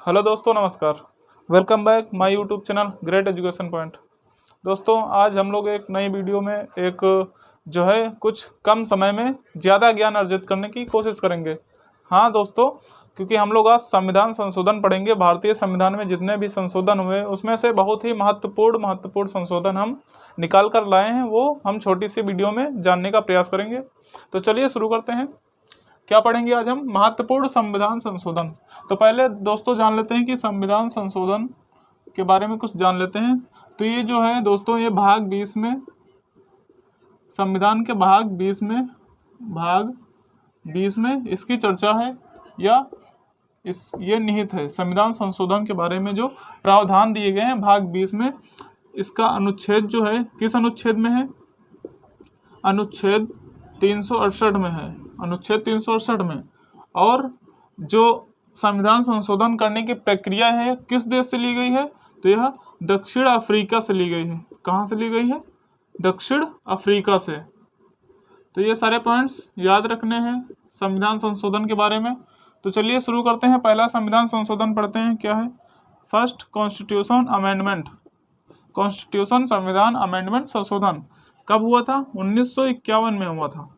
Hello दोस्तों, नमस्कार। Welcome back my YouTube channel great education point. दोस्तों, आज हम लोग एक नई वीडियो में एक जो है कुछ कम समय में ज़्यादा ज्ञान अर्जित करने की कोशिश करेंगे। हाँ दोस्तों, क्योंकि हम लोग आज संविधान संशोधन पढ़ेंगे। भारतीय संविधान में जितने भी संशोधन हुए उसमें से बहुत ही महत्वपूर्ण संशोधन हम निकाल कर लाए हैं, वो हम छोटी सी वीडियो में जानने का प्रयास करेंगे। तो चलिए शुरू करते हैं। क्या पढ़ेंगे आज हम? महत्वपूर्ण संविधान संशोधन। तो पहले दोस्तों जान लेते हैं कि संविधान संशोधन के बारे में कुछ जान लेते हैं। तो ये जो है दोस्तों, ये भाग 20 में, संविधान के भाग 20 में इसकी चर्चा है, या ये निहित है। संविधान संशोधन के बारे में जो प्रावधान दिए गए हैं भाग 20 में, इसका अनुच्छेद जो है किस अनुच्छेद में है? अनुच्छेद 368 में है। अनुच्छेद 368 में। और जो संविधान संशोधन करने की प्रक्रिया है किस देश से ली गई है? तो यह दक्षिण अफ्रीका से ली गई है। कहाँ से ली गई है? दक्षिण अफ्रीका से। तो ये सारे पॉइंट्स याद रखने हैं संविधान संशोधन के बारे में। तो चलिए शुरू करते हैं। पहला संविधान संशोधन पढ़ते हैं, क्या है? First constitution amendment. कॉन्स्टिट्यूशन संविधान अमेंडमेंट संशोधन कब हुआ था? 1951 में हुआ था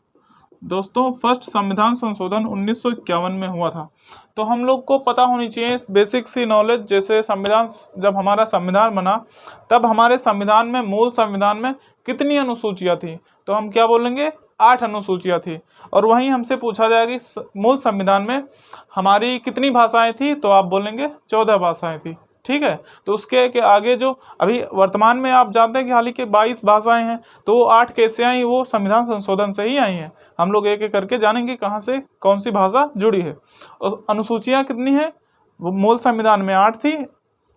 दोस्तों। फर्स्ट संविधान संशोधन 1951 में हुआ था। तो हम लोग को पता होनी चाहिए बेसिक सी नॉलेज, जैसे संविधान, जब हमारा संविधान बना तब हमारे संविधान में, मूल संविधान में कितनी अनुसूचियां थी? तो हम क्या बोलेंगे? 8 अनुसूचियां थी। और वहीं हमसे पूछा जाएगा कि मूल संविधान में हमारी कितनी भाषाएं थी? तो आप बोलेंगे 14 भाषाएं थी। ठीक है। तो उसके के आगे जो अभी वर्तमान में आप जानते हैं कि हाल ही के 22 भाषाएं हैं, तो वो 8 कैसे आई? वो संविधान संशोधन से ही आई हैं। हम लोग एक एक करके जानेंगे कहाँ से कौन सी भाषा जुड़ी है। और अनुसूचियाँ कितनी है? वो मूल संविधान में 8 थी,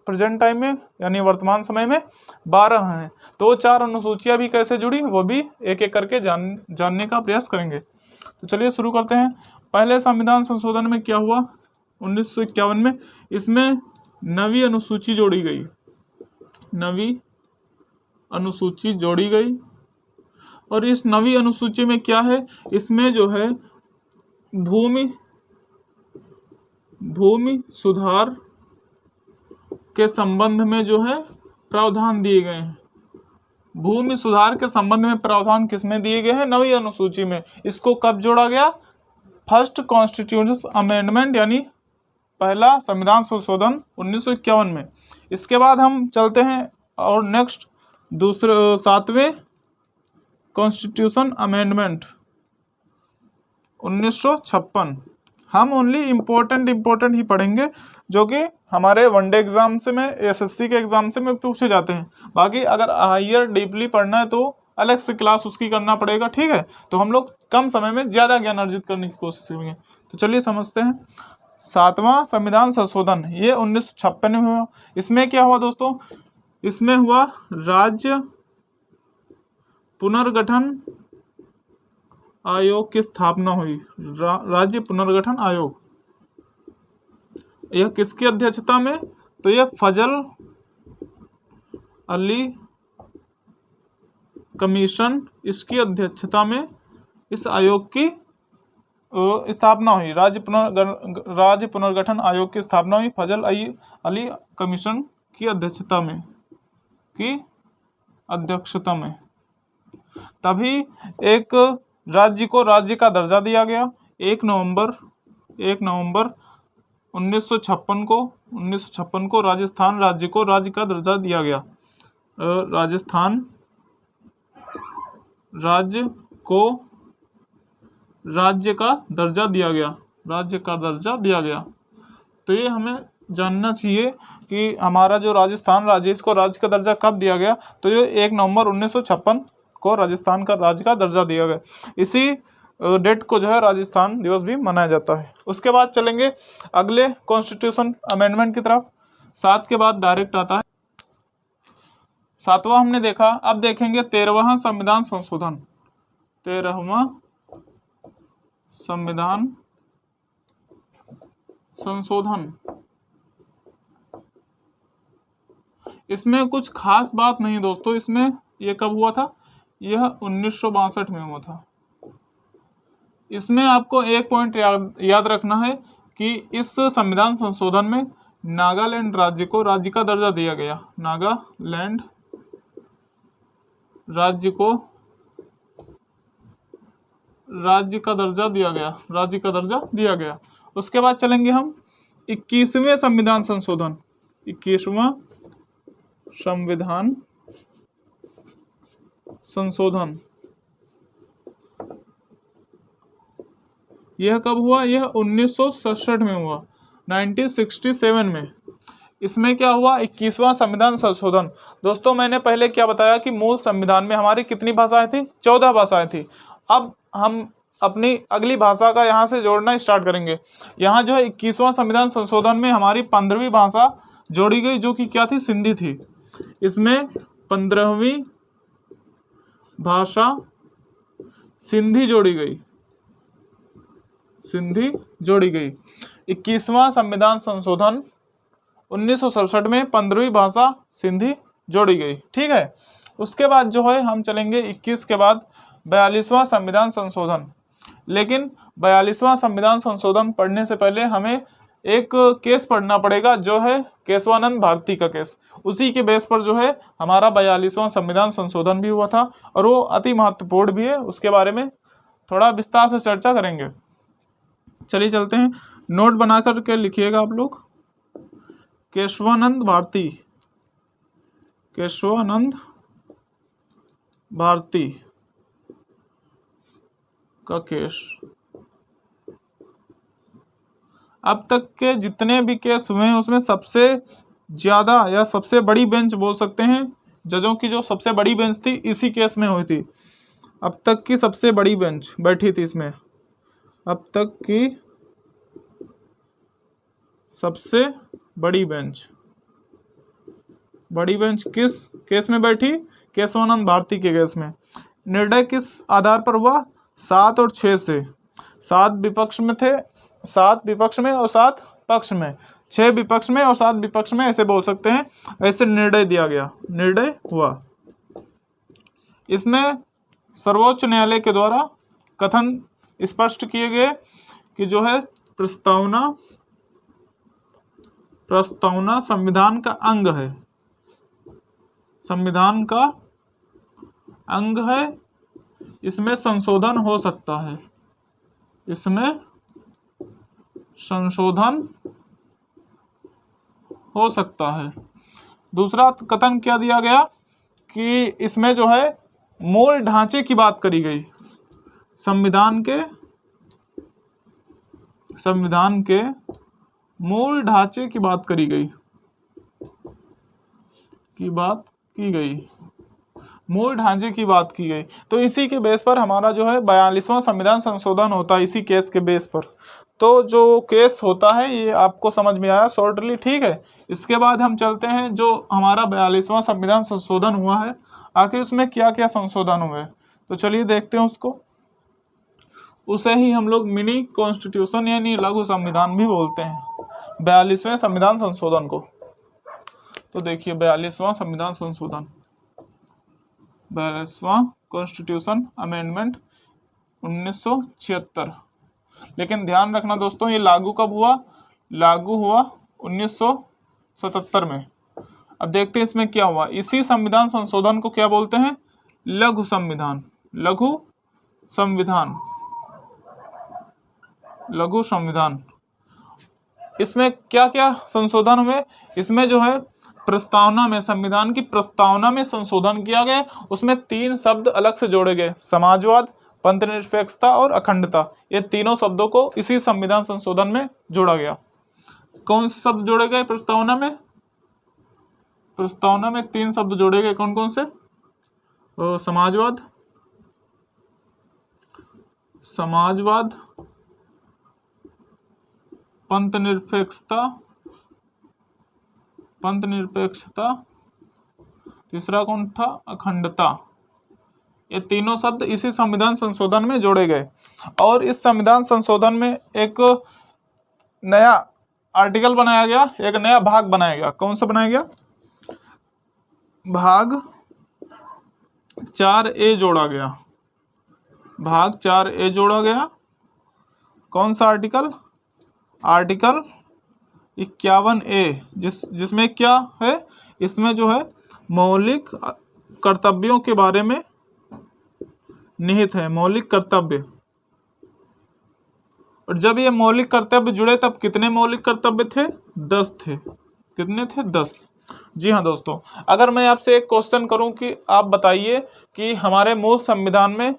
प्रेजेंट टाइम में यानी वर्तमान समय में 12 हैं। तो 4 अनुसूचियाँ भी कैसे जुड़ी, वो भी एक एक करके जानने का प्रयास करेंगे। तो चलिए शुरू करते हैं। पहले संविधान संशोधन में क्या हुआ? 1951 में इसमें नवी अनुसूची जोड़ी गई। नवी अनुसूची जोड़ी गई। और इस नवी अनुसूची में क्या है? इसमें जो है भूमि सुधार के संबंध में जो है प्रावधान दिए गए हैं। भूमि सुधार के संबंध में प्रावधान किसमें दिए गए हैं? नवी अनुसूची में। इसको कब जोड़ा गया? फर्स्ट कॉन्स्टिट्यूशन अमेंडमेंट यानी पहला संविधान संशोधन 1951 में। इसके बाद हम चलते हैं और नेक्स्ट दूसरे 7वें कॉन्स्टिट्यूशन अमेंडमेंट 1956। हम ओनली इम्पोर्टेंट ही पढ़ेंगे, जो कि हमारे वनडे एग्जाम से में, एसएससी के एग्जाम से में पूछे जाते हैं। बाकी अगर हायर डीपली पढ़ना है तो अलग से क्लास उसकी करना पड़ेगा। ठीक है। तो हम लोग कम समय में ज़्यादा ज्ञान अर्जित करने की कोशिश करेंगे। तो चलिए समझते हैं। 7वां संविधान संशोधन ये 1956 में हुआ। इसमें क्या हुआ दोस्तों? इसमें हुआ राज्य पुनर्गठन आयोग की स्थापना हुई। राज्य पुनर्गठन आयोग, यह किसकी अध्यक्षता में? तो यह फजल अली कमीशन, इसकी अध्यक्षता में इस आयोग की स्थापना हुई। राज्य पुनर्गठन आयोग की स्थापना हुई फजल अली कमीशन की अध्यक्षता में। तभी एक राज्य को राज्य का दर्जा दिया गया। 1 नवंबर 1956 को राजस्थान राज्य को राज्य का दर्जा दिया गया। राजस्थान राज्य को राज्य का दर्जा दिया गया। तो ये हमें जानना चाहिए कि हमारा जो राजस्थान राज्य, इसको राज्य का दर्जा कब दिया गया? तो ये 1 नवंबर 1956 को राजस्थान का राज्य का दर्जा दिया गया। इसी डेट को जो है राजस्थान दिवस भी मनाया जाता है। उसके बाद चलेंगे अगले कॉन्स्टिट्यूशन अमेंडमेंट की तरफ। 7 के बाद डायरेक्ट आता है 7वां हमने देखा। अब देखेंगे 13वां संविधान संशोधन। 13वां संविधान संशोधन, इसमें कुछ खास बात नहीं दोस्तों। इसमें ये कब हुआ था? यह 1962 में हुआ था। इसमें आपको एक पॉइंट याद रखना है कि इस संविधान संशोधन में नागालैंड राज्य को राज्य का दर्जा दिया गया। नागालैंड राज्य को राज्य का दर्जा दिया गया। राज्य का दर्जा दिया गया। उसके बाद चलेंगे हम 21वें संविधान संशोधन। 21वां संविधान संशोधन यह कब हुआ? यह 1967 में हुआ, 1967 में। इसमें क्या हुआ? 21वां संविधान संशोधन। दोस्तों मैंने पहले क्या बताया कि मूल संविधान में हमारी कितनी भाषाएं थी? 14 भाषाएं थी। अब हम अपनी अगली भाषा का यहाँ से जोड़ना स्टार्ट करेंगे। यहाँ जो है 21वां संविधान संशोधन में हमारी 15वीं भाषा जोड़ी गई, जो कि क्या थी? सिंधी थी। इसमें 15वीं भाषा सिंधी जोड़ी गई। सिंधी जोड़ी गई। 21वां संविधान संशोधन 1967 में 15वीं भाषा सिंधी जोड़ी गई। ठीक है। उसके बाद जो है हम चलेंगे 21 के बाद 42वां संविधान संशोधन। लेकिन 42वां संविधान संशोधन पढ़ने से पहले हमें एक केस पढ़ना पड़ेगा, जो है केशवानंद भारती का केस। उसी के बेस पर जो है हमारा 42वां संविधान संशोधन भी हुआ था, और वो अति महत्वपूर्ण भी है। उसके बारे में थोड़ा विस्तार से चर्चा करेंगे। चलिए चलते हैं। नोट बना करके लिखिएगा आप लोग। केशवानंद भारती, केशवानंद भारती का केस। अब तक के जितने भी केस हुए हैं उसमें सबसे ज्यादा या सबसे बड़ी बेंच बोल सकते हैं, जजों की जो सबसे बड़ी बेंच थी इसी केस में हुई थी। अब तक की सबसे बड़ी बेंच बैठी थी इसमें। अब तक की सबसे बड़ी बेंच किस केस में बैठी? केशवानंद भारती के केस में। निर्णय किस आधार पर हुआ? 7 और 6 से। 7 विपक्ष में थे, 7 विपक्ष में और 7 पक्ष में, 6 विपक्ष में और 7 विपक्ष में, ऐसे बोल सकते हैं। ऐसे निर्णय दिया गया, निर्णय हुआ। इसमें सर्वोच्च न्यायालय के द्वारा कथन स्पष्ट किए गए कि जो है प्रस्तावना संविधान का अंग है। संविधान का अंग है, इसमें संशोधन हो सकता है। इसमें संशोधन हो सकता है। दूसरा कथन क्या दिया गया कि इसमें जो है मूल ढांचे की बात करी गई। संविधान के मूल ढांचे की बात करी गई, मूल ढांचे की बात की गई। तो इसी के बेस पर हमारा जो है 42वां संविधान संशोधन होता है, इसी केस के बेस पर। तो जो केस होता है ये आपको समझ में आया शॉर्टली। ठीक है। इसके बाद हम चलते हैं जो हमारा 42वां संविधान संशोधन हुआ है, आखिर उसमें क्या क्या संशोधन हुए। तो चलिए देखते हैं उसको। उसे ही हम लोग मिनी कॉन्स्टिट्यूशन यानी लघु संविधान भी बोलते हैं, 42वें संविधान संशोधन को। तो देखिए 42वां संविधान संशोधन, 42वां कॉन्स्टिट्यूशन अमेंडमेंट 1976। लेकिन ध्यान रखना दोस्तों, ये लागू कब हुआ? लागू हुआ 1977 में। अब देखते हैं इसमें क्या हुआ। इसी संविधान संशोधन को क्या बोलते हैं? लघु संविधान। लघु संविधान, लघु संविधान। इसमें क्या क्या संशोधन हुए? इसमें जो है प्रस्तावना में, संविधान की प्रस्तावना में संशोधन किया गया। उसमें 3 शब्द अलग से जोड़े गए, समाजवाद, पंथनिरपेक्षता और अखंडता। ये तीनों शब्दों को इसी संविधान संशोधन में जोड़ा गया। कौन से शब्द जोड़े गए प्रस्तावना में? प्रस्तावना में 3 शब्द जोड़े गए। कौन कौन से? समाजवाद, पंथनिरपेक्षता, तीसरा कौन था? अखंडता। ये तीनों शब्द इसी संविधान संशोधन में जोड़े गए। और इस संविधान संशोधन में एक नया आर्टिकल बनाया गया, एक नया भाग बनाया गया। कौन सा बनाया गया? भाग 4A जोड़ा गया। भाग 4A जोड़ा गया। कौन सा आर्टिकल? आर्टिकल 51A जिसमें क्या है, इसमें जो है मौलिक कर्तव्यों के बारे में निहित है, मौलिक कर्तव्य। और जब ये मौलिक कर्तव्य जुड़े तब कितने मौलिक कर्तव्य थे? 10 थे। कितने थे? 10। जी हाँ दोस्तों, अगर मैं आपसे एक क्वेश्चन करूं कि आप बताइए कि हमारे मूल संविधान में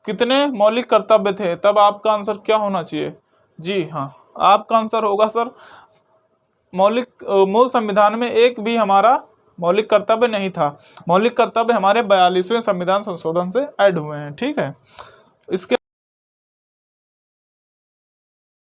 कितने मौलिक कर्तव्य थे, तब आपका आंसर क्या होना चाहिए? जी हाँ, आपका आंसर होगा सर मूल संविधान में एक भी हमारा मौलिक कर्तव्य नहीं था। मौलिक कर्तव्य हमारे 42वें संविधान संशोधन से ऐड हुए हैं। ठीक है, इसके